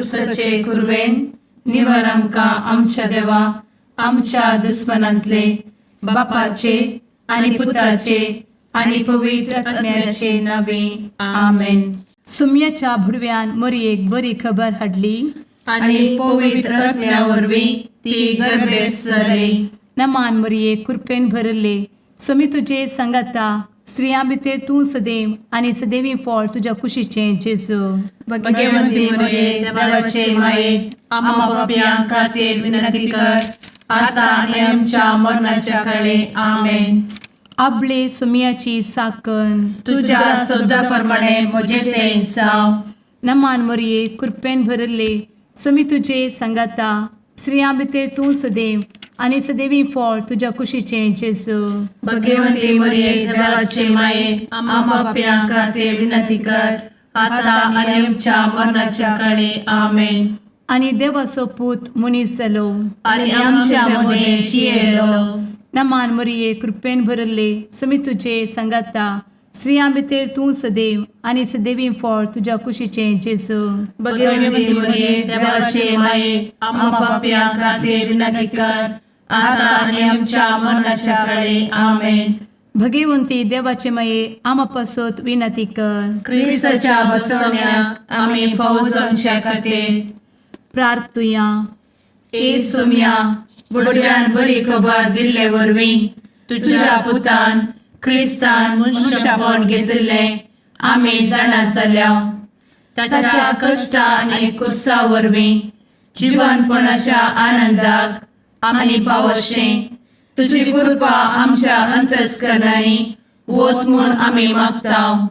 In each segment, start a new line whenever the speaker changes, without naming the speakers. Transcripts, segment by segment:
खुर्सचे कुर्वेन निवर आमकां आमच्या देवा आमच्या दुस्मनांतले बापाचे आनी पुताचे आनी पवित्र आत्म्याचे नावे आमेन.
सुम्याच्या भुडव्यान मरयेक बरी खबर हाडली
आनी पवित्र आत्म्या वरवीं ती गर्भेस जाली.
नमान मरयेक कृपेन भरले समी तुजे संगाता स्त्रियां भितर तूं सदैव आनी सदैवी फळ तुज्या कुशीचें जेजू.
भगवंती मरिये देवाचे माये आम्हा पाप्यां खातीर विनंती कर आता आनी आमच्या मरणाच्या काळी आमेन.
आपले सुम्याची साकन
तुझ्या सोदा प्रमाणे म्हजे तें जावं.
नमान मरये कृपेन भरले समी तुजे संगाता स्त्रियां भितर तूं सदैव आनी सदैवी फळ तुज्या कुशीचें जेजू.
भगवंती मरिये देवाचे माये आम्हा पाप्यां खातीर विनंती कर आता आनी आमच्या मरणाच्या काळी आमेन.
आनी देवाचो पूत मनीस जालो
आनी आमच्या मदें जियेलो.
नमान मरये कृपेन भरले समी तुजे संगाता स्त्रियां भितर तूं सदैव आनी सदैवी फळ तुज्या कुशीचें जेजू.
भगवंती मरिये देवाचे माये आम्हा पाप्यां खातीर विनंती कर आता आनी आमच्या मरणाच्या काळी आमेन.
भगवंती देवाचे माये आमा पासत विनंती कर.
क्रिस्ताच्या बसवण्याक आमी फावो जावचे खातीर
प्रार्थुया.
ए सुम्या बुडव्यान बरी खबर दिल्ले वरवीं तुज्या पुतान क्रिस्तान मनशापण घेतिल्ले आमी जाणा जाल्या. ताच्या कश्टा आनी कुर्सा वरवीं जिवनपणाच्या आनंदाक आमी पावशें तुजी कृपा आमच्या अंतस्करणांनी वोत म्हूण आमी मागतां.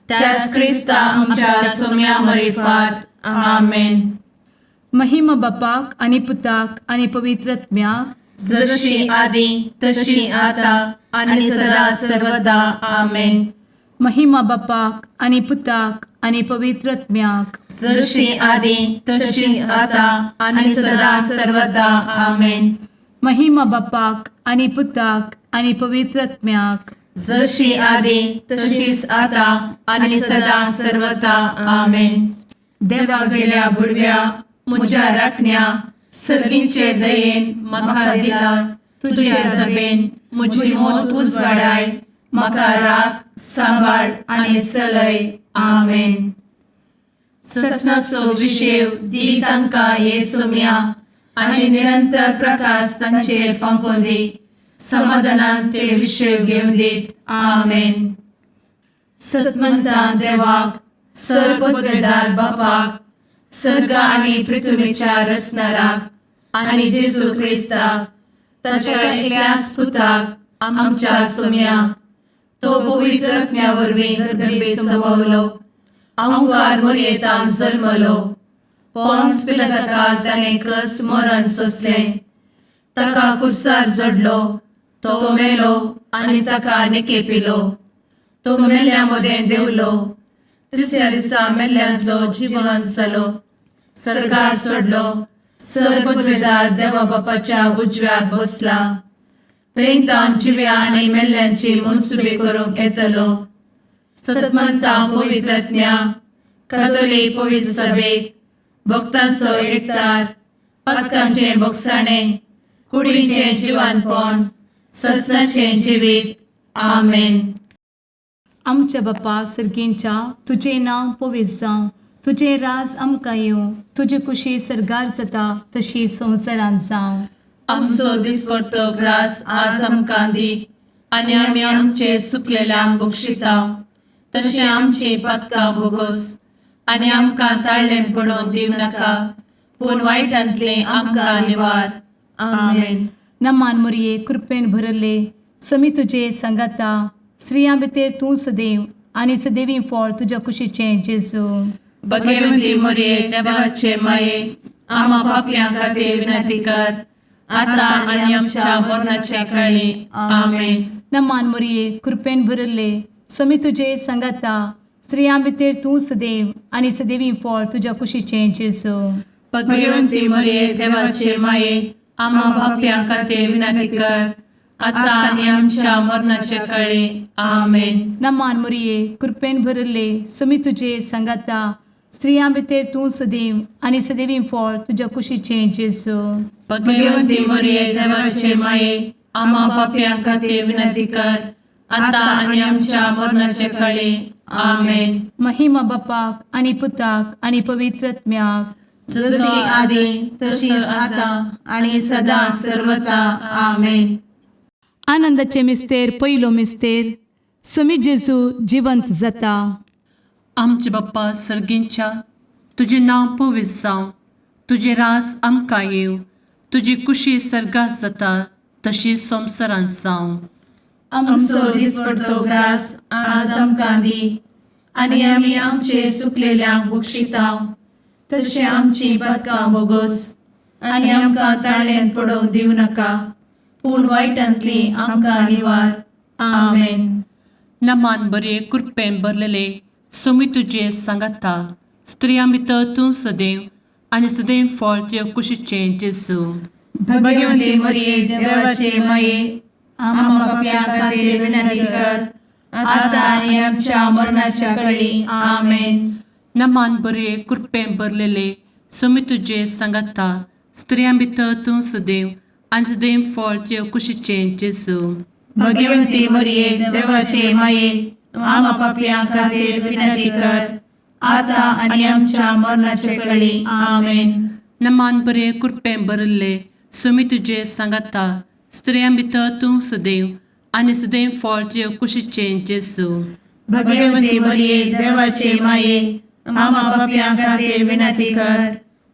त्याच क्रिस्ता आमच्या सुम्या मरिफात आमेन.
महिमा बापाक आनी पुताक आनी पवित्र आत्म्याक
जशी आदी तशी आता आनी सदा सर्वदा आमेन.
महिमा बापाक आनी पुताक आनी पवित्र आत्म्याक
जशी आदी तशीच आता आनी सदा सर्वदा आमेन.
महिमा बापाक आनी पुताक आनी पवित्र आत्म्याक
जशी आदी तशीच आता आनी सदा सर्वदा आमेन. देवा गेल्या बुडव्या म्हज्या राखण्या सर्गींचे दयेन म्हाका दिला तुजे धबेन म्हजी मोत उजवाडाय म्हाका राख सांबाळ आनी चलय आमेन. ससनाचो विशेव दी तांकां हे सुम्या आनी निरंतर प्रकाश तांचेर फांकून दी. समाधानान ते विशेव घेवन दीत आमेन. सतमंता देवाक सर्वपदवेदार बापाक सर्ग आनी पृथ्वीच्या रचणाराक आनी जेजू क्रिस्ताक ताच्या एकल्याच पुताक आमच्या सुम्याक तो पवित्र आत्म्या वरवीं गर्भे संभवलो. अंगार मरयेंत जल्मलो. पोंस पिलाताकाल ताणें कस मरण सोंसलें. ताका कुर्सार जडलो. तो मेलो आनी ताका निकेपिलो. तो मेल्ल्या मदें देंवलो. तिसऱ्या दिसा मेल्ल्यांतलो जिवंत जालो. सर्गार चडलो. सर्वपदवेदार देवा बापाच्या उजव्याक बसला. थंय जिव्या आनी मेल्ल्यांची मनसुबी करूंक येतलो. सतमंता पवित्र आत्म्या कातोलीक पवित्र सभेक भक्तांचो एकठार पातकांचें भोगसाणें कुडीचें जिवनपण ससनाचें जिवीत आमेन.
आमच्या बापा सर्गींच्या तुजें नांव पवित्र जावं. तुजें राज आमकां येवं. तुजी कुशी सर्गार जाता तशी संवसारांत जावं.
आमचो दिसपडटो ग्रास आज आमकां दी आनी आमी आमचे चुकलेल्यांक बक्षिता तशें आमची पातकां भोगोस आनी आमकां ताळ्ळें पडोवन दिव नाका पूण वायटांतलें आमकां निवार आमेन.
नमान मरये कृपेन भरले समी तुजे संगाता स्त्रियां भितर तूं सदैव आनी सदैवी फळ तुज्या कुशीचें जेजू.
भगवंती मरिये देवाचे माये आम्हा पाप्यां खातीर विनंती कर आता आनी आमच्या मरणाच्या काळी आमेन.
नमान मरये कृपेन भरले समी तुजे संगाता स्त्रियां भितर तूं सदैव आनी सदैवी फळ तुज्या कुशीचें जेजू.
भगवंती मरिये देवाचे माये आम्हा पाप्यां खातीर विनंती कर आता आनी आमच्या मरणाच्या काळी आमेन.
नमान मरये कृपेन भरले समी तुजे संगाता स्त्रियां भितर तूं सदैव आनी सदैवी फळ तुज्या कुशीचें जेजू.
भगवंती मरिये देवाचे माये आम्हा पाप्यां खातीर विनंती कर आता आणि आमच्या मरणाच्या काळी आमेन.
महिमा बापाक आनी पुताक आनी पवित्रत्म्याक,
जशी आदी तशीच आता आणि सदा सर्वदा आमेन.
आनंदाचे मिस्तेर पयलो मिस्तेर, स्वामी जेजू जिवंत जाता.
आमचे बाप्पा सर्गींच्या, तुझे नाव पवित्र जावं, तुझे रास आमकां येव, तुजी कुशी सर्गात जाता तशी संवसारांत जावं.
आमचो दिसपडटो ग्रास आज आमकां दी आणि आमी आमचे सुकलेल्यांक बक्षितांव, तशें आमची पातकां बोगोस आनी आमकां ताळ्यान पडोवंक दिवं नाका, पूण वायटांतली आमकां निवार. आमेन.
नमान बरे कृपेन भरलेले सोमी तुजे सांगाता, स्त्रियां भितर तूं सदैव आनी सदैव फळ तुज्या कुशीचें जेजू.
भगवंती मरिये देवाचे माये आम्हा पाप्यां खातीर विनंती कर आता आणि आमच्या मरणाच्या काळी आमेन.
नमान बरे कृपेन भरलेले सोमी तुजे सांगाता, स्त्रियां भितर तूं सदैव आनी सदैव फळ तुज्या कुशीचें जेजू.
भगवंती मरिये देवाचे माये आम्हा पाप्यां खातीर विनंती कर आता आणि आमच्या मरणाच्या काळी आमेन.
नमान बरे कृपेन भरले सोमी तुजे सांगाता, स्त्रियां भितर तूं सदैव आनी सदैव फळ तुज्या कुशीचें जेजू.
भगवंती मरिये देवाचे माये आम्हा पाप्यां खातीर विनंती कर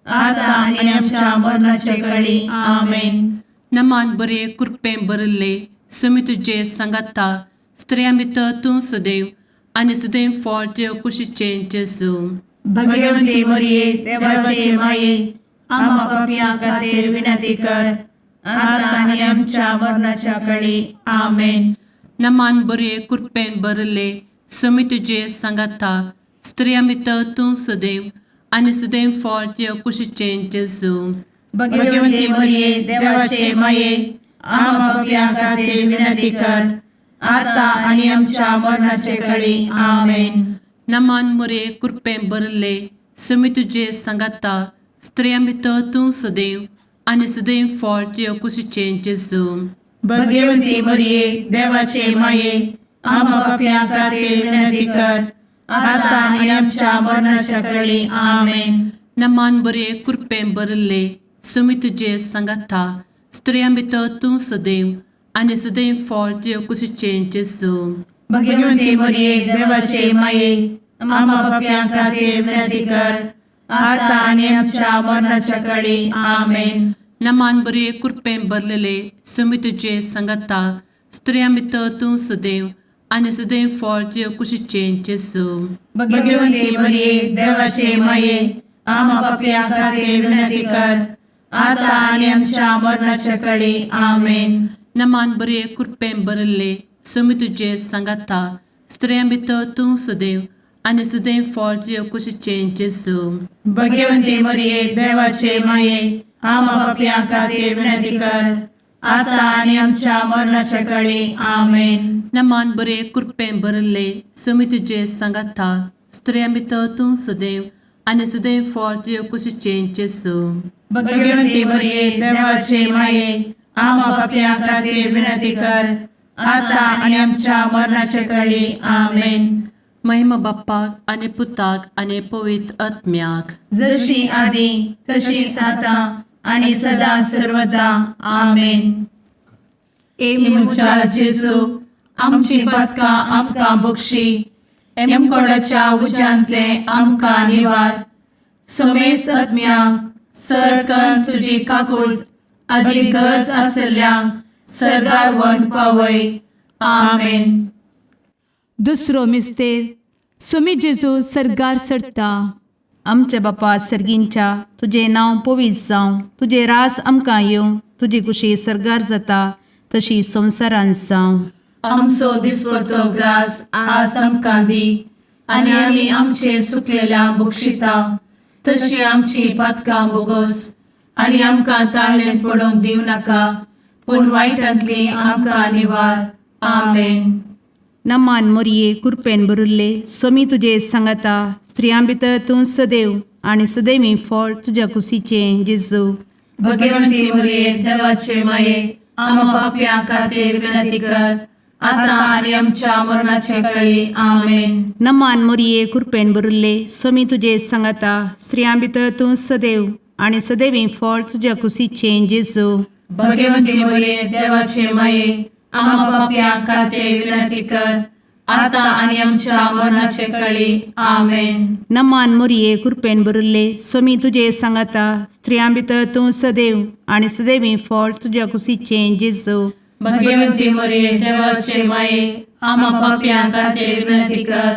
आता आणि आमच्या मरणाच्या काळी आमेन.
नमान बरे कृपेन भरले सोमी तुजे सांगाता, स्त्रियां भितर तूं सदैव आनी सदैव फळ तुज्या कुशीचें जेजू.
भगवंती मरिये देवाचे माये आम्हा पाप्यां खातीर विनंती कर आता आणि आमच्या मरणाच्या काळी आमेन.
नमान बरे कृपेन भरले सोमी तुजे सांगाता, स्त्रियां भितर तूं सदैव आनी सदैव फळ तुज्या कुशीचें जेजू.
भगवंती मरिये देवाचे माये आम्हा पाप्यां खातीर विनंती कर आता आणि आमच्या मरणाच्या काळी आमेन.
नमान बरे कृपेन भरले सोमी तुजे सांगाता, स्त्रियां भितर तूं सदैव आनी सदैव फळ तुज्या कुशीचें जेजू.
भगवंती मरिये देवाचे माये आम्हा पाप्यां खातीर विनंती कर आता आणि आमच्या मरणाच्या काळी आमेन.
नमान बरे कृपेन भरले सोमी तुजे सांगाता, स्त्रियां भितर तूं सदैव आनी सदैव फळ तुज्या कुशीचें जेजू.
भगवंती मरिये देवाचे माये आम्हा पाप्यां खातीर विनंती कर आता आणि आमच्या मरणाच्या काळी आमेन.
नमान बरे कृपेन भरलेले सोमी तुजे सांगाता, स्त्रियां भितर तूं सदैव आनी सदैव फळ तुज्या कुशीचें जेजू.
भगवंती मरिये देवाचे माये आम्हा पाप्यां खातीर विनंती कर आता आणि आमच्या मरणाच्या काळी आमेन.
नमान बरे कृपेन भरले सोमी तुजे सांगाता, स्त्रियां भितर तूं सदैव आनी सदैव फळ तुज्या कुशीचें जेजू.
भगवंती मरिये देवाचे माये आम्हा पाप्यां खातीर विनंती कर आता आणि आमच्या मरणाच्या काळी आमेन.
नमान बरे कृपेन भरले सोमी तुजे सांगाता, स्त्रियां भितर तूं सदैव आनी सदैव फळ तुज्या कुशीचें जेजू.
भगवंती मरिये देवाचे माये आम्हा पाप्यां खातीर विनंती कर आता आणि आमच्या मरणाच्या काळी आमेन.
महिमा बाप्पाक आनी पुताक आनी पवित्र आत्म्याक,
जशी आदी तशीच आता आणि सदा सर्वदा आमेन. मुचा जेजू आमची पातकां आमकां बक्षी, एमकोडाच्या उज्यांतले आमकां निवार. सोमेस आत्म्याक सडकन तुजी काकूट अधिक गरज आसल्यांक सर्गार व्हरून पावय. आमेन.
दुसरो मिस्तेर, स्वामी जेजू सर्गार सरता.
आमच्या बापा सर्गींच्या, तुझे नाव पवित्र जावं, तुझे रास आमकां येवं, तुजी कुशी सर्गार जाता तशी संवसारांत जावं.
आमचो दिसपडटो ग्रास आज आमकां दी आनी आमी आमचे सुकलेल्यांक बक्षितांव, तशी आमची पातकां बोगोस आनी आमकां ताळ्यान पडोवंक दिवं नाका, पूण वायटांतली आमकां निवार. आमेन.
नमान मोरये कृपेन भरुल्ले, स्वामी तुजे सांगाता, स्त्रियां भितर तूं सदैव आणि सदैवी फळ तुझ्या कुशीचें जेजू.
भगवंती मरिये देवाचे माये आम्हा पाप्यां खातीर विनंती कर आता आणि आमच्या मरणाचे काळी आमेन.
नमान मोरये कृपेन भरिल्ले स्वामी तुजे सांगाता स्त्रियां भितर तूं सदैव आणि सदैवी फळ तुझ्या कुशीचें जेजू.
भगवंती मरिये देवाचे माये आम्हा पाप्यां खातीर विनंती कर आता आणि आमच्या मरणाचे काळी आमेन.
नमान मोरये कृपेन भरिल्ले स्वामी तुजे सांगाता स्त्रियां भितर तूं सदैव आणि सदैवी फळ तुझ्या कुशीचें जेजू.
भगवंती मरिये देवाचे माये आम्हा पाप्यां खातीर विनंती कर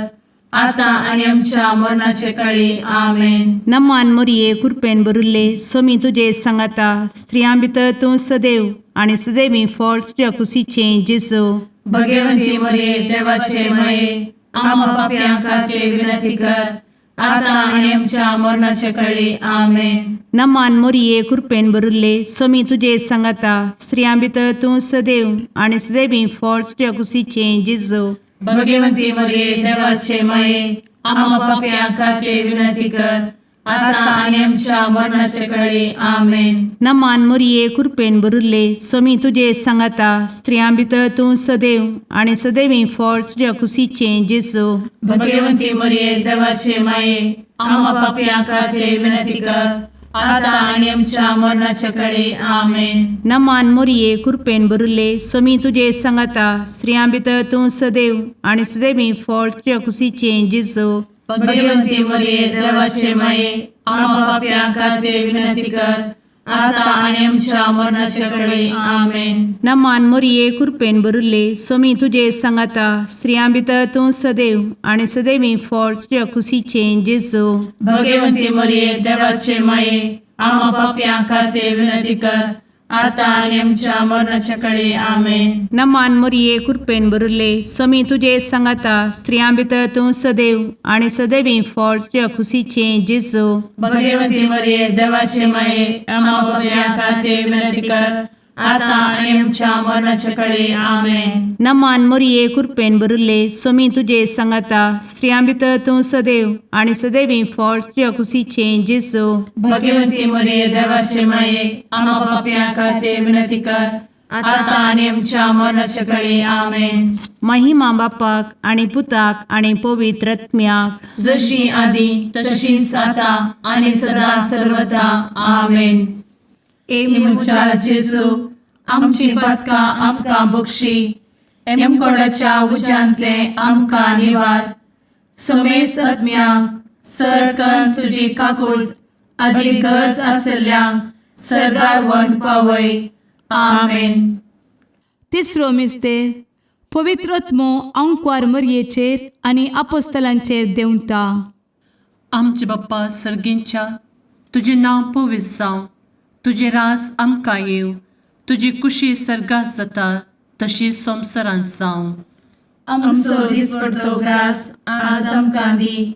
आता आणि आमच्या मरणाचे काळी आमेन.
नमान मोरये कृपेन भरिल्ले स्वामी तुजे सांगाता स्त्रियां भितर तूं सदैव आणि सदैवी फळ तुझ्या कुशीचें जेजू.
भगवंती मरिये देवाचे माये आम्हा पाप्यां खातीर विनंती कर आता आणि आमच्या मरणाचे काळी आमेन.
नमान मोरये कृपेन भरिल्ले स्वामी तुजे सांगाता स्त्रियां भितर तूं सदैव आणि सदैवी फळ तुझ्या कुशीचें जेजू.
भगवंती मरिये देवाचे माये आम्हा पाप्यां खातीर विनंती कर आता आणि आमच्या मरणाचे काळी आमेन.
नमान मोरये कृपेन भरिल्ले स्वामी तुजे सांगाता स्त्रियां भितर तूं सदैव आणि सदैवी फळ तुझ्या कुशीचें जेजू.
भगवंती मरिये देवाचे माये आम्हा पाप्यां खातीर विनंती कर आता आणि आमच्या मरणाचे काळी आमेन.
नमान मोरये कृपेन भरिल्ले स्वामी तुजे सांगाता स्त्रियां भितर तूं सदैव आणि सदैवी फळ तुझ्या कुशीचें जेजू.
भगवंती मरिये देवाचे माये आम्हा पाप्यां खातीर विनंती कर आता आणि आमच्या मरणाचे काळी आमेन.
नमान मोरये कृपेन भरिल्ले स्वामी तुजे सांगाता स्त्रियां भितर तूं सदैव आणि सदैवी फळ तुझ्या कुशीचें जेजू.
भगवंती मरिये देवाचे माये आम्हा पाप्यां खातीर विनंती कर आता आणि आमच्या मरणाच्या काळी आमेन.
नमान मोरये कृपेन भरिल्ले स्वामी तुजे सांगाता स्त्रियां भितर तूं सदैव आणि सदैवी फळ तुझ्या कुशीचें जेजू.
भगवंती मरिये देवाचे माये आम्हा पाप्यां खातीर विनंती कर आता आणि आमच्या मरणाच्या काळी आमेन.
नमान मोरये कृपेन भरिल्ले स्वामी तुजे सांगाता स्त्रियां भितर तूं सदैव आणि सदैवी फळ तुझ्या कुशीचें जेजू.
भगवंती मरिये देवाचे माये आम्हा पाप्यां खातीर विनंती कर आता आणि आमच्या मरणाच्या काळी आमेन.
महिमा बापाक आणि पुताक आणि पवित्र आत्म्याक
जशी आधी तशीच आता आणि सदा सर्वदा आमेन. एमुच्या जेजू आमची पदकां आमकां बक्षी एमकोडाच्या उज्यांतले आमकां निवार. समेस्त आत्म्यांक सरकन तुजी काकूट अधिक गरज आसल्ल्यांक सरगार वन पावय. आमेन.
तिसरो मिस्तेर पवित्र आत्मो अंकवार मरयेचेर आनी आपोस्तलांचेर देंवता.
आमचे बाप्पा सर्गींच्या तुझे नांव पवित्र जावं, तुझे राज आमकां येव, तुजी कुशी सर्गात जाता तशी संवसारांत जावं.
आमचो दिसपडटो ग्रास आज आमकां दी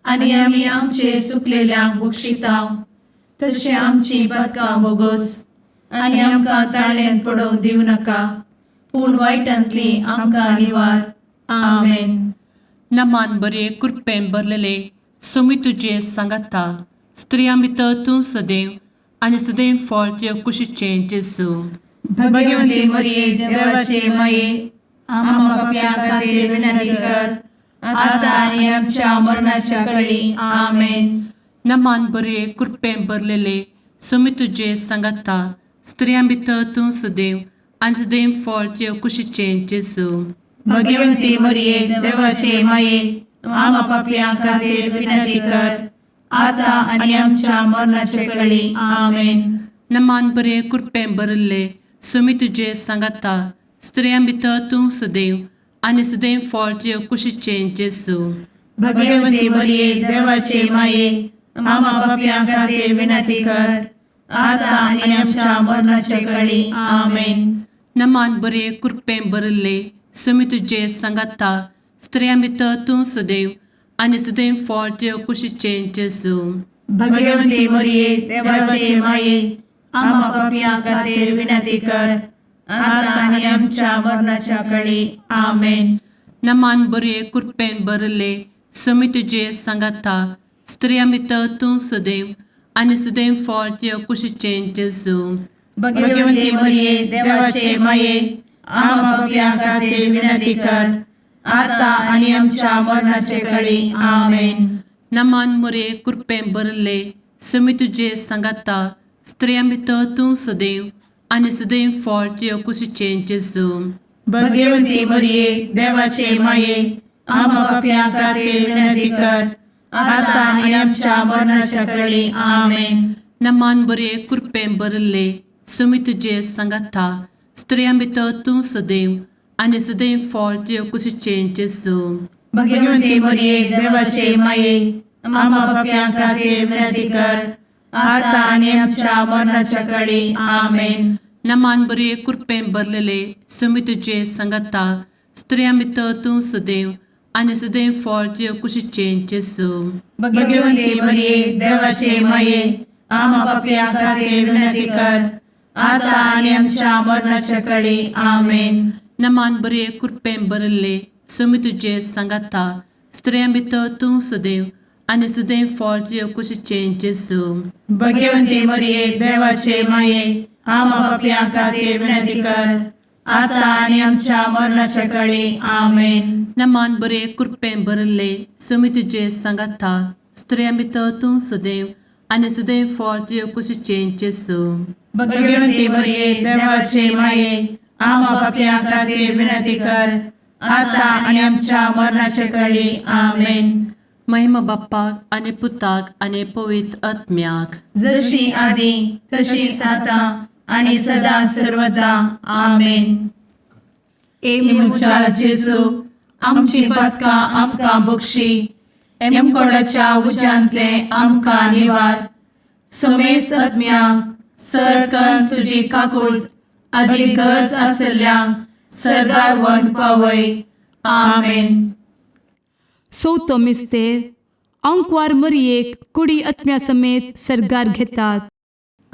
आनी आमी आमचे चुकलेल्यांक बक्षितांव तशें आमची पदकां बोगोस आनी आमकां ताळ्यान पडोवंक दिवं नाका पूण वायटांतली आमकां निवार. आमेन.
नमान बरे कृपेन भरलेले सोमी तुजे सांगाता स्त्रियां भितर तूं सदैव आनी सदैव फळ तुज्या कुशीचें जेजू.
भगवंती मरिये देवाचे माये आम्हा पाप्यां खातीर विनंती कर आता आनी आमच्या मरणाच्या काळी. आमेन.
नमान बरे कृपेन भरलेले सोमी तुजे सांगाता स्त्रियां भितर तूं सदैव आनी सदैव फळ तुज्या कुशीचें जेजू.
भगवंती मरिये देवाचे माये आम्हा पाप्यां खातीर विनंती कर आता आनी आमच्या मरणाचे काळी. आमेन.
नमान बरे कृपेन भरले सोमी तुजे सांगाता स्त्रियां भितर तूं सदैव आनी सदैव फळ तुज्या कुशीचें जेजू.
भगवंती मरिये देवाचे माये आम्हा पाप्यां खातीर विनंती कर आता आनी आमच्या मरणाचे काळी. आमेन.
नमान बरे कृपेन भरले सोमी तुजे सांगाता स्त्रियां भितर तूं सदैव आनी सदैव फळ तुज्या कुशीचें जेजू.
भगवंती मरिये देवाचे माये आम्हा पाप्यां खातीर विनंती कर आता आनी आमच्या मरणाच्या काळी. आमेन.
नमान बरे कृपेन भरले समी तुझे सांगाता स्त्रियां भितर तूं सदैव आनी सदैव फळ तुझ्या कुशीचें जेजू.
भगवती मरिये देवाचे माये आम्हा पापियां खातीर विनंती कर आता आणि आमच्या मरणाचे काळी आमेन.
नमान मोरे कृपें भरले समी तुझे सांगाता स्त्रियां भितर तूं सदैव आनी सदैव फळ तुझ्या कुशीचें जेजू.
भगवती मरिये देवाचे माये आम्हा पापियां खातीर विनंती कर आता आणि आमच्या मरणाच्या काळी आमेन.
नमान बरे कृपें भरले समी तुझे सांगाता स्त्रियां भितर तूं सदैव आनी सदैव फळ तुझ्या कुशीचें जेजू.
भगवती मरिये देवाचे माये आम्हा पापियां खातीर विनंती कर आता आणि आमच्या मरणाच्या काळी आमेन.
नमान बरे कृपें भरलेले समी तुझे सांगाता स्त्रियां भितर तूं सदैव आनी सदैव फळ तुझ्या कुशीचें जेजू.
भगवती मरिये देवाचे माये आम्हा पापियां खातीर विनंती कर आता आणि आमच्या मरणाच्या काळी आमेन.
नमान बरे कृपें भरले समी तुझे सांगाता स्त्रियां भितर तूं सदैव आनी सदैव फळ तुझ्या कुशीचें जेजू.
भगवती मरिये देवाचे माये आम्हा पापियां खातीर विनंती कर आता आणि आमच्या मरणाच्या काळी आमेन.
नमान बरे कृपें भरले समी तुझे सांगाता स्त्रियां भितर तूं सदैव आनी सदैव फळ तुझ्या कुशीचें जेजू.
भगवती मरिये देवाचे माये आम्हा पापियां खातीर विनंती कर आता आणि आमच्या मरणाच्या काळी आमेन.
महिमा बाप्पाक आनी पुताक आनी पवित्र आत्म्याक
जशी आदी तशीच आता आणि सदा सर्वदा आमेन. मुचा जेजू आमची पदकां आमकां बक्षी एमकोडाच्या उज्यांतले आमकां निवार. समेस्त आत्म्यांक सरकन तुजी काकूळ अधिक गरज आसल्ल्यांक सरगार वन पावय. आमेन.
चवथो मिस्तेर अंकवार मरियेक कुडी आत्म्या समेत सरगार घेतात.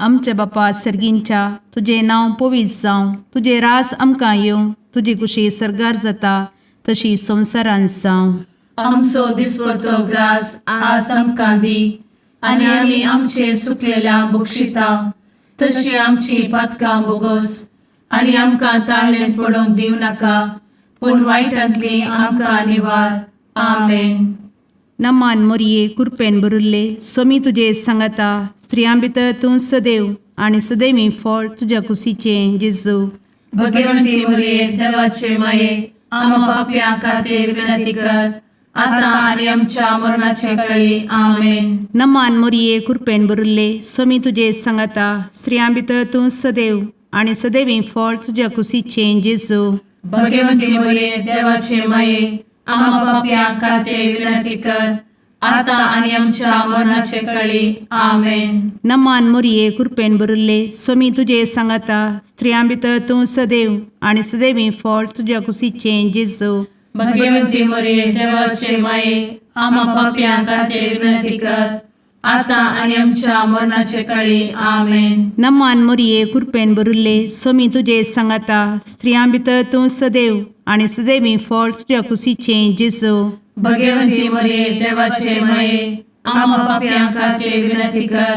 आमच्या बापा सर्गींच्या तुझे नांव पवित्र जावं, तुझे रास आमकां येवं, तुजी कुशी सरगार जाता तशी संवसारांत जावं.
आमचो दिसपडटो ग्रास आज आमकां दी आनी आमी आमचे चुकलेल्यांक बक्षिता तशी आमची पातकां बोगोस आनी आमकां ताळ्ळें पडोवंक दिव नाका पूण वायटांतली आमकां निवार. आमेन.
नमान मोरये कृपेन भरिल्ले समी तुजे सांगाता स्त्रियां भितर तूं सदैव आनी सदैवी फळ तुज्या कुशीचें जेजू.
भगवती मरिये देवाचे माये आम्हा पापियां खातीर विनंती कर आता आणि आमच्या मरणाचे काळी. आमेन.
नमान मोरये कृपेन भरिल्ले समी तुजे सांगाता स्त्रियां भितर तूं सदैव आनी सदैवी फळ तुज्या कुशीचें जेजू.
भगवती मरिये देवाचे माये आम्हा पापियां खातीर विनंती कर आता आणि आमच्या मरणाचे काळी. आमेन.
नमान मोरये कृपेन भरिल्ले समी तुजे सांगाता स्त्रियां भितर तूं सदैव आनी सदैवी फळ तुज्या कुशीचें जेजू.
भगवती मरिये देवाचे माये आम्हा पापियां खातीर विनंती कर आता आणि आमच्या मरणाचे काळी. आमेन.
नमान मोरये कृपेन भरिल्ले समी तुजे सांगाता स्त्रियां भितर तूं सदैव आनी सदैवी फळ तुज्या कुशीचें जेजू.
भगवती मरिये देवाचे माये आम्हा पापियां खातीर विनंती कर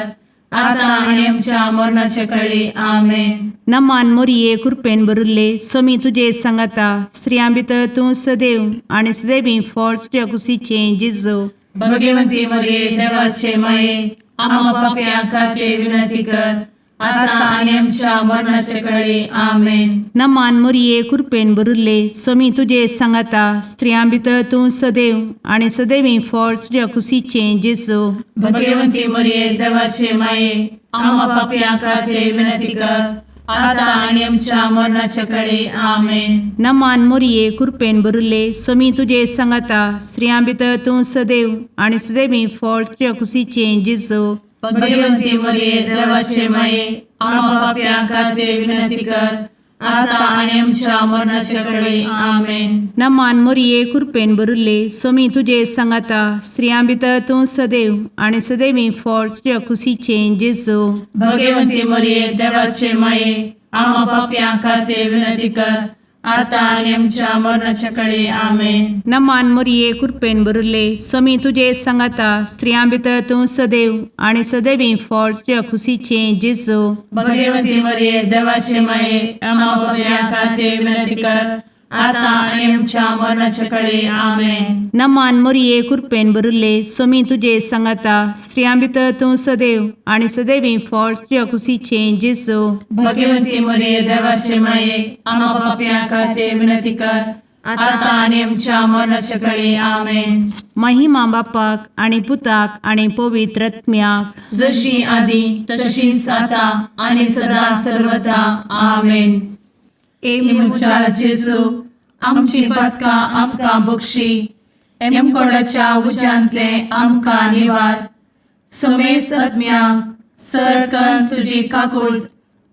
आता आणि आमच्या मरणाचे काळी. आमेन.
नमान मोरये कृपेन भरिल्ले समी तुजे सांगाता स्त्रियां भितर तूं सदैव आनी सदैवी फळ तुज्या कुशीचें जेजू.
भगवती मरिये देवाचे माये आम्हा पापियां खातीर विनंती कर आता आणि आमच्या मरणाचे काळी. आमेन.
नमान मोरये कृपेन भरिल्ले समी तुजे सांगाता स्त्रियां भितर तूं सदैव आनी सदैवी फळ तुज्या कुशीचें जेजू.
भगवती मरिये देवाचे माये आम्हा पापियां खातीर विनंती कर आता आणि आमच्या मरणाच्या काळी. आमेन.
नमान मोरये कृपेन भरिल्ले समी तुजे सांगाता स्त्रियां भितर तूं सदैव आनी सदैवी फळ तुज्या कुशीचें जेजू.
भगवती मरिये देवाचे माये आम्हा पापियां खातीर विनंती कर आता आणि आमच्या मरणाच्या काळी. आमेन.
नमान मोरये कृपेन भरिल्ले समी तुजे सांगाता स्त्रियां भितर तूं सदैव आनी सदैवी फळ तुज्या कुशीचें जेजू.
भगवती मरिये देवाचे माये आम्हा पापियां खातीर विनंती कर आता आणि आमच्या मरणाच्या काळी आमेन.
नमान मोरये कृपेन बरुले स्वामी तुझे सांगाता स्त्रियां भितर तूं सदैव आणि सदैवी फळ तुझ्या खुशीचे जेजू.
भगवती मरिये देवाचे माये आम्हा पाप्यां खातीर विनंती कर, आता आणि आमच्या मरणाच्या काळी आमेन.
नमान मोरये कृपेन बरुले स्वामी तुझे सांगाता स्त्रियां भितर तूं सदैव आणि सदैवी फळ तुझ्या खुशीचे जेजू.
भगवती मरिये देवाचे माये आम्हा पाप्यां खातीर विनंती कर, आता आणि आमच्या मरणाच्या काळी आमेन.
महिमा बापाक आणि पुताक आणि पवित्र आत्म्याक,
जशी आधी तशीच आता आणि सदा सर्वदा आमेन. मुचा जेजू आमची पदकां आमकां बक्षी, कोणाच्या उज्यांतले आमकां निवार. समेस्त आत्म्यांक सरकन तुजी काकूट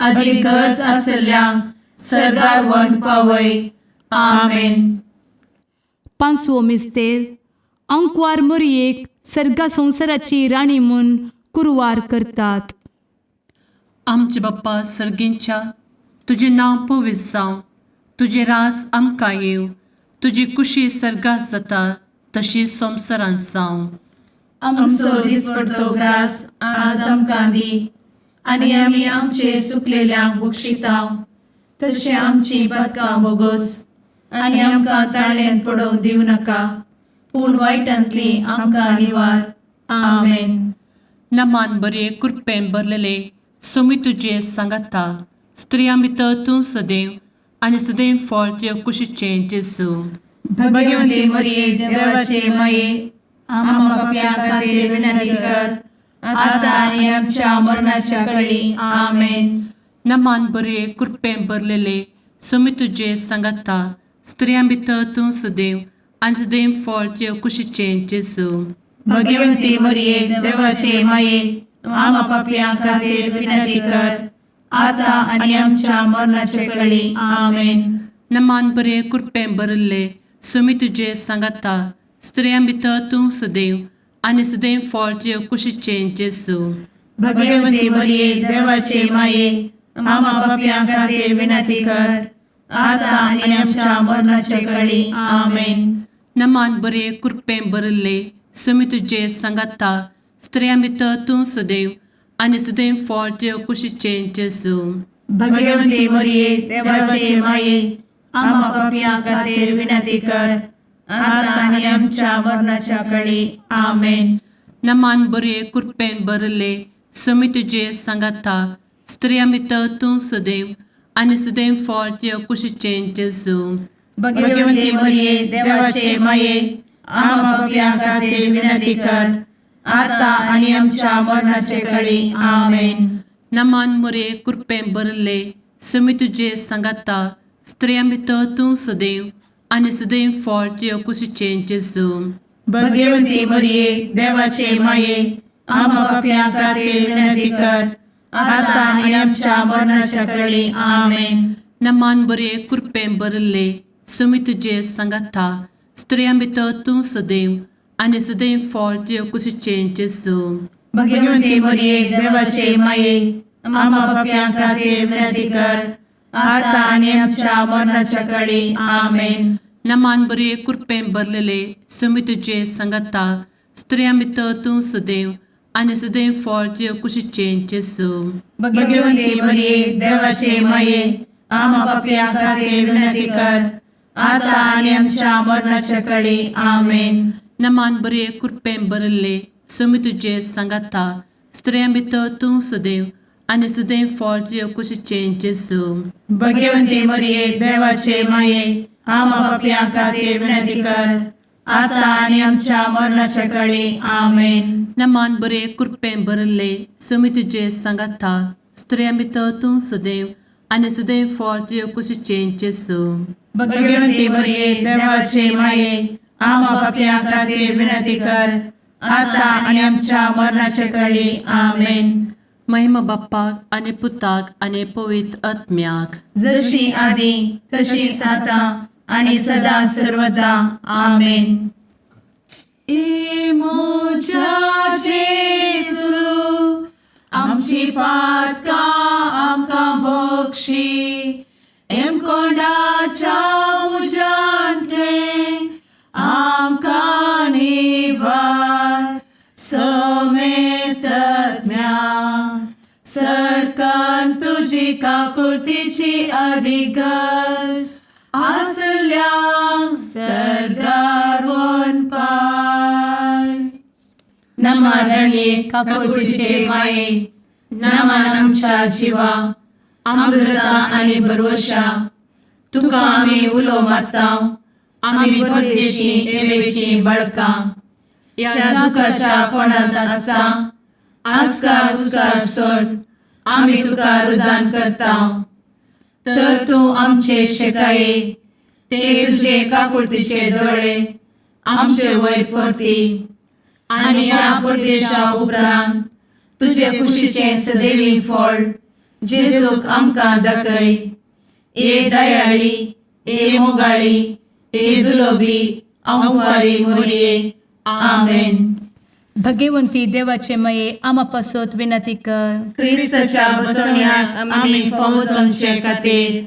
अधिक गरज आसल्ल्यांक सरगार वन पावय. आमेन.
पांचवो मिस्तेर अंकवार मोरयेक सर्गा संवसाराची राणी म्हूण कुरवार करतात.
आमचे बाप्पा सर्गींच्या तुझे नांव पवित्र जावं, तुझे रास आमकां येव, तुजी कुशी सर्गास जाता तशी संवसारांत जावं.
आमचो दिसपडटो ग्रास आज आमकां दी, आनी आमी आमचे चुकलेल्यांक बक्षितांव. तशें आमची पदकां बोगोस आनी आमकां ताळ्यान पडोवंक दिवं नाका, पूण वायटांतली आमकां निवार. आमेन.
नमान बरे कृपेन भरलेले सोमी तुझे सांगाता स्त्रियां भितर तूं सदैव आणि सदैव फळ तुझ्या कुशीचे जेजू.
भगवती मरिये देवाचे माये आम्हा पाप्यां खातीर विनंती कर, आता आनी आमच्या मरणाच्या काळी आमेन.
नमान बरे कृपेन भरलेले सोमी तुझे सांगाता स्त्रियां भितर तूं सदैव आणि सदैव फळ तुझ्या कुशीचे जेजू.
भगवती मरिये देवाचे माये आम्हा पाप्यां खातीर विनंती कर, आता आनी आमच्या मरणाच्या काळी आमेन.
नमान बरे कृपेन भरले सोमी तुझे सांगाता स्त्रियां भितर तूं सदैव आणि सदैव फळ तुझ्या कुशीचे जेजू.
भगवती मरिये देवाचे माये आम्हा पाप्यां खातीर विनंती कर, आता आनी आमच्या मरणाच्या काळी आमेन.
नमान बरे कृपेन भरले सोमी तुझे सांगाता स्त्रियां भितर तूं सदैव आणि सदैव फळ तुझ्या कुशीचे जेजू.
भगवती मरिये देवाचे माये आम्हा पाप्यां खातीर विनंती कर, आता आनी आमच्या मरणाच्या काळी आमेन.
नमान बरे कृपेन भरले सोमी तुझे सांगाता स्त्रियां भितर तूं सदैव आणि सदैव फळ तुझ्या कुशीचे जेजू.
भगवती मरिये देवाचे माये आम्हा पाप्यां खातीर विनंती कर, आता आनी आमच्या मरणाच्या काळी आमेन.
नमान बरे कृपेन भरले सोमी तुझे सांगाता स्त्रियां भितर तूं सदैव आणि सदैव फळ तुझ्या कुशीचे जेजू.
भगवती मरिये देवाचे माये आम्हा पाप्यां खातीर विनंती कर, आता आनी आमच्या मरणाच्या काळी आमेन.
नमान बरे कृपेन भरले सोमी तुझे सांगाता स्त्रियां भितर तूं सदैव आणि सदैव फळ तुझ्या कुशीचे जेजू.
भगवती मरिये देवाचे माये आम्हा पाप्यां खातीर विनंती कर, आता आनी आमच्या मरणाच्या काळी आमेन.
नमान बरे कृपेन भरलेले सोमी तुझे सांगाता स्त्रियां भितर तूं सदैव आणि सदैव फळ तुझ्या कुशीचे जेजू.
भगवती मरिये देवाचे माये आम्हा पाप्यां खातीर विनंती कर, आता आनी आमच्या मरणाच्या काळी आमेन.
नमान बरे कृपेन भरले सोमी तुझे सांगाता स्त्रियां भितर तूं सदैव आणि सदैव फळ तुझ्या कुशीचे जेजू.
भगवती मरिये देवाचे माये आम्हा पाप्यां खातीर विनंती कर, आता आनी आमच्या मरणाच्या काळी आमेन.
नमान बरे कृपेन भरले सोमी तुझे सांगाता स्त्रियां भितर तूं सदैव आणि सदैव फळ तुझ्या कुशीचे जेजू.
भगवती मरिये देवाचे माये आम्हा पाप्यां खातीर विनंती कर, आता आनी आमच्या मरणाच्या काळी आमेन.
महिमा बाप्पाक आणि पुताक आणि पवित्र आत्म्याक,
जशी आधी तशीच आता आणि सदा सर्वदा आमेन. मोजा जेसू आमची पातकां आमकां बक्षी, कोणाच्या काकुळतीची अधिगस आसल्या सरगार वन पाय. नमारणे काकुळतीचे माये नमान आमच्या जिवा अमृता आणि भरवशा तुका आम्ही उलो मारताव. आम्ही परदेशी एवेची बळका या दुखाच्या कोणात आसता आस्कार उस्कार सोड आम्ही तुका रुदान करताव. तर तू आमचे शेकाये ते तुझे काकुळतीचे डोळे आमचे वयर परती आणि या परदेशा उपरांत तुझे कुशीचे सदैवी फळ जेजूक आमकां दाखय. ए दयाळी ए मोगाळी ए दुलोबी अंवारी मोरये. आमेन.
भगवंती देवाचे मये आम्हा पासोत विनंती कर.
क्रिस्ताच्या बसवण्यात आम्ही फावोसोनचे खातीर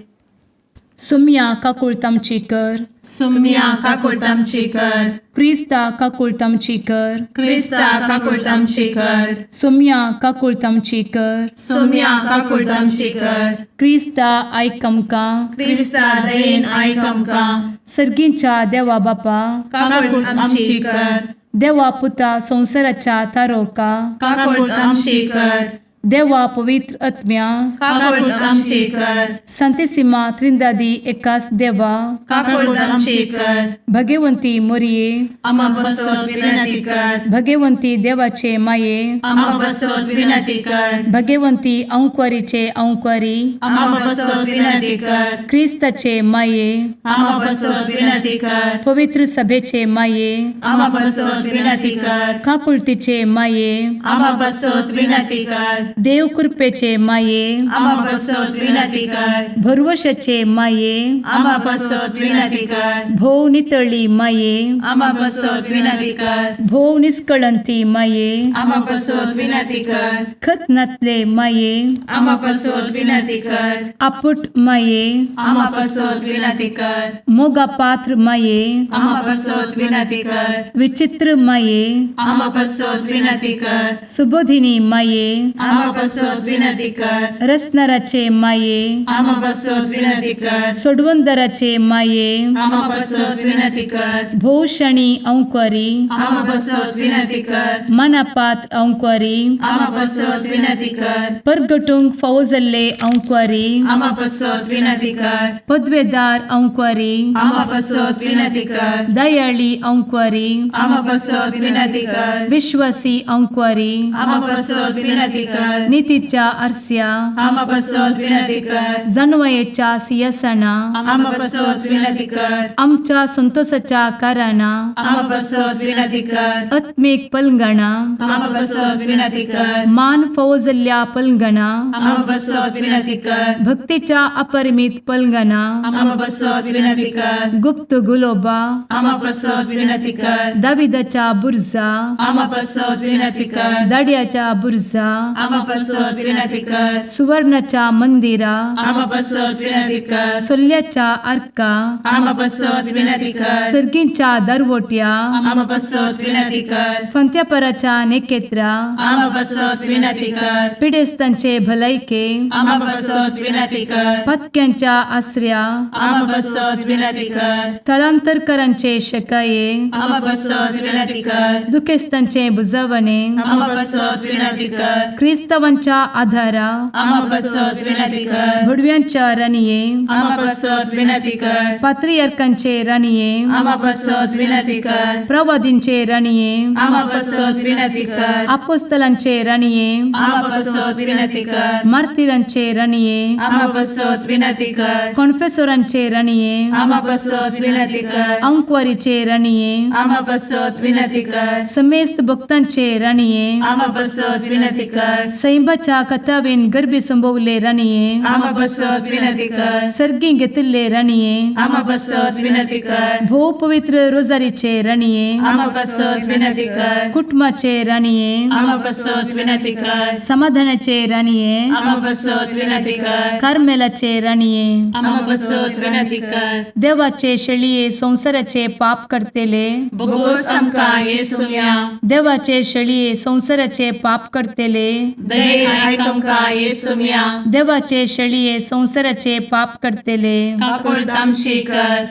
सुम्या काकुळतामची कर.
सुम्या काकुळतामची कर.
क्रिस्ता काकुळतामची कर.
क्रिस्ता काकुळतामची कर.
सुम्या काकुळतामची कर.
सुम्या काकुळतामची कर.
क्रिस्ता आयकमका.
क्रिस्ता दयेन आयक आमकां.
सर्गींच्या देवा बापा
काकुळतामची कर.
देवा पुता संसाराच्या तारोका.
काकुळतामची कर.
देवा पवित्र आत्म्या
काकुळतामची कर.
संतेसिमा त्रिंदादी एकाच देवा
काकुळतामची कर.
भगवंती मोरिये
आम्हा बसवत विनंती कर.
भगवंती देवाचे माये
आम्हा बसवत विनंती कर.
भगवंती औंक्वारीचे औंक्वारी
आम्हा बसवत विनंती कर.
ख्रिस्ताचे माये
आम्हा बसवत विनंती कर.
पवित्र सभेचे माये
आम्हा बसवत विनंती कर.
काकुळतीचे माये
आम्हा बसवत विनंती कर.
देव कृपेचे माये
आम्हा बसवत विनंती कर.
भरवशाचे माये
आम्हा बसवत विनंती कर.
भोव नितळी माये
आम्हा बसवत विनंती कर.
भोव निष्कळंती माये
आम्हा बसवत विनंती कर.
खत नातले माये
आम्हा बसवत विनंती कर.
आपुट माये
आम्हा बसवत विनंती कर.
मोगा पात्र माये
आम्हा बसवत विनंती कर.
विचित्र माये
आम्हा बसवत विनंती कर.
सुबोधिनी माये
आम्हा बसवत विनंती कर.
रसनाराचे माये
आम्हा बसवत विनंती कर.
सोडवंदराचे माये
आम्हा बसवत विनंती कर.
भोषणी औंक्वारी
आम्हा बसवत विनंती कर.
मनापात्र औंक्वारी
आम्हा बसवत विनंती कर.
परगटुंग फौजल्ले औंक्वारी
आम्हा बसवत विनंती कर.
पदवेदार औंक्वारी
आम्हा बसवत विनंती कर.
दयाळी औंक्वारी
आम्हा बसवत विनंती कर.
विश्वासी औंक्वारी
आम्हा बसवत विनंती कर.
नीतीच्या आरस्या
आम्हा बसवत विनंती कर.
जणवयेच्या सिंहासना
आम्हा बसवत विनंती कर.
आमच्या संतोषाच्या कारणा
आम्हा बसवत विनंती कर.
आत्मिक पलंगणा
आम्हा बसवत विनंती कर.
मान फौजल्या पलंगणा
आम्हा बसवत विनंती कर.
भक्तीच्या अपरिमित पलंगणा
आम्हा बसवत विनंती कर.
गुप्त गुलोबा
आम्हा बसवत विनंती कर.
दाविदाच्या बुर्जा
आम्हा बसवत विनंती कर.
दाडियाच्या बुर्जा
आम्हा बसवत विनंती कर.
सुवर्णाच्या मंदिरा
आम्हा बसवत विनंती कर.
सोल्याच्या अर्का
आम्हा बसवत विनंती कर.
सर्गींच्या दरवोट्या
आम्हा बसवत विनंती कर.
फंत्यापराच्या नेकेत्रा
आम्हा बसवत विनंती कर.
पिडेस्तांचे भलायके
आम्हा बसवत विनंती कर.
पथक्यांच्या आश्रया
आम्हा बसवत विनंती कर.
स्थळांतरकरांचे शकाये
आम्हा बसवत विनंती कर.
दुखेस्तांचे बुजावणे
आम्हा बसवत विनंती कर.
ख्रिस्तवांच्या आधारा
आम्हा बसवत विनंती कर.
भुडव्यांच्या राणीये
आम्हा बसवत विनंती कर.
पात्रियार्कांचे राणीये
आम्हा बसवत विनंती कर.
प्रवादींचे राणीये
आम्हा बसवत विनंती कर.
अपोस्तलांचे राणीये
आम्हा बसवत विनंती कर.
मार्तिरांचे राणीये
आम्हा बसवत विनंती कर.
कॉन्फेसोरांचे राणीये
आम्हा बसवत विनंती कर.
अंक्वारीचे राणीये
आम्हा बसवत विनंती कर.
समेस्त भक्तांचे राणीये
आम्हा बसवत विनंती कर.
सैंबाच्या कथावेन गर्भी संभवले राणीये
आम्हा बसवत विनंती कर.
सर्गी घेतले राणीये
आम्हा बसवत विनंती कर.
भो पवित्र रोजारीचे राणीये
आम्हा बसवत विनंती कर.
कुटुंबाचे राणीये
आम्हा बसवत विनंती कर.
समाधानाचे राणीये
आम्हा बसवत विनंती कर.
कार्मेलाचे राणीये
आम्हा बसवत विनंती कर.
देवाचे शळीये संसाराचे पाप करतेले
बोगोस आमकां येसुया.
देवाचे शळीये संसाराचे पाप करतेले
दयेन आयक आमकां येसू मिया
देवाचे शेळये संवसाराचे पाप करतेले
काकूळ तामशी कर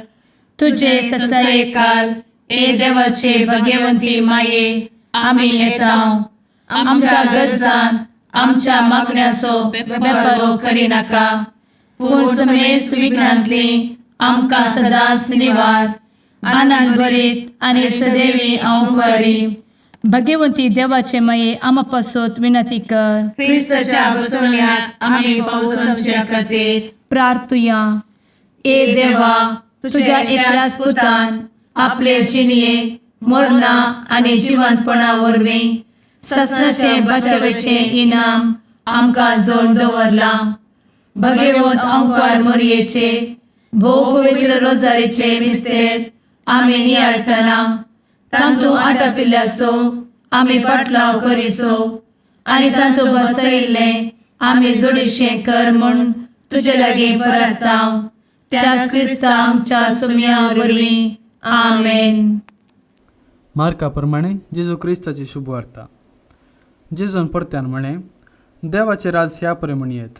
तुझे ससाये
काल ए देवाचे भाग्यवंती माये आमी येताव आमच्या गरजान आमच्या मागण्याचो बेपागो करी नाका पूण समेस्त विघ्नांतली आमकां सदांच निवार आनंद बरीत आनी सदैवी औंकवारी
भाग्यवंती देवाचे माये आमा पासत विनंती कर
क्रिस्ताच्या बसवण्याक आमी पावसाच्या खातीर
प्रार्थुया
ए देवा तुझ्या एकल्याच पुतान आपले जिणये मरणा आनी जिवंतपणा वरवीं सस्नाचे बचावेचे इनाम आमकां जोड दवरला भगवंत औंकार मरयेचे भोव पवित्र रोजारीचे मिस्तेर आमी नियाळटना तांतू आटापिल्ल्यासो आमी पाटलाव करिसो आनी तांतू बसयिल्ले आमी जोडिशें कर म्हूण तुजे लागीं परतांव त्याच क्रिस्ता आमच्या सुम्या वरवीं आमेन.
मार्का प्रमाणे जेजू क्रिस्ताची शुभ वार्ता. जेजून परत्यान म्हळें, देवाचे राज ह्या परे म्हणयेत.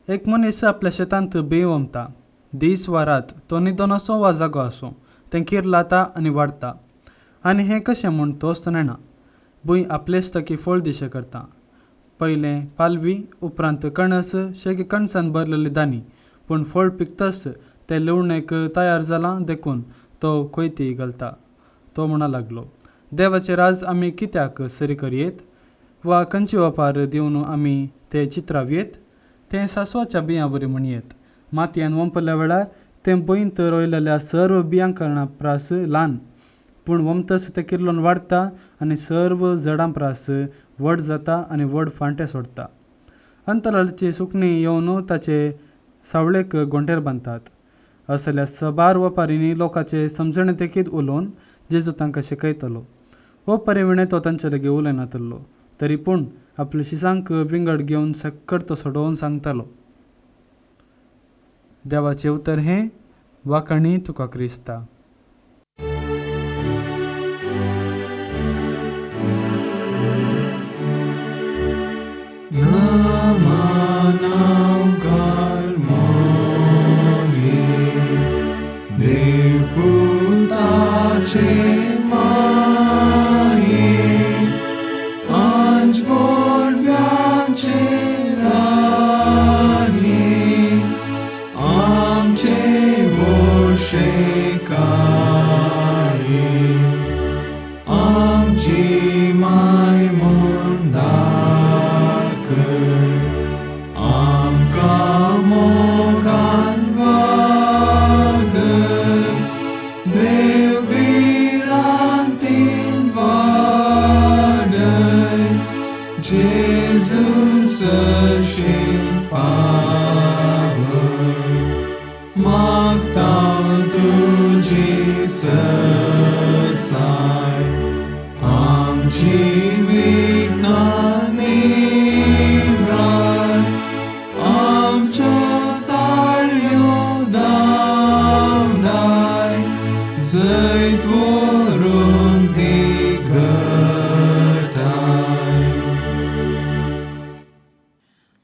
एक मनीस आपल्या शेतांत बी वमता. दीस वा रात तो न्हिदोन असो वा जागो असो तें कीर लाता आनी वाडटा. आनी हें कशें म्हूण तोच नेना. भूंय आपलेच तकी फळ दिशे करता. पयलें पालवी, उपरांत कणस, शेगी कणसांत भरलेली दानी. पूण फळ पिकतस तें लुवणेक तयार जालां देखून तो कोयती घालता. तो म्हणा लागलो, देवाचे राज आमी कित्याक सरी करयेत वा खंयची वापार दिवन आमी ते चित्रावयेत. तें सासवाच्या बियां बरी म्हणयेत. मातयेन वंपल्या वेळार तें बंयत रोयलेल्या सर्व बियां कारणां प्रास ल्हान, पूण वमतस तें किर्लोन वाडटा आनी सर्व जडां प्रास व्हड जाता आनी व्हड फांटे सोडटा. अंतराळची सुकणीं येवन ताचे सावळेक गोंठेर बांदतात. असल्या सबार वेपारींनी लोकांचे समजणे देखीत उलोवन जेजू तांकां शिकयतलो. वेपारी विणे तो तांचे लागीं उलयनातलो, तरी पूण आपल्या शिसांक विंगड घेवन सक्कट तो सोडोवन सांगतालो. देवाचें उतर हें वाकाणी तुका क्रिस्ता.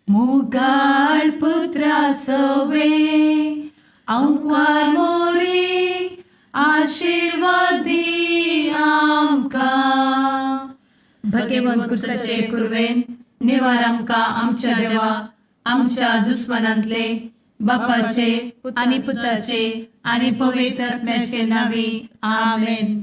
मुगाळ पुत्रा सवे औंकार मोरी आशीर्वाद दी आमकां. भगवंत क्रिस्ताचे कुरवेन निवार आमकां आमच्या देवा आमच्या दुस्मनांतले बापाचे आनी पुताचे आनी पवित्र आत्म्याचे नांवी आमेन.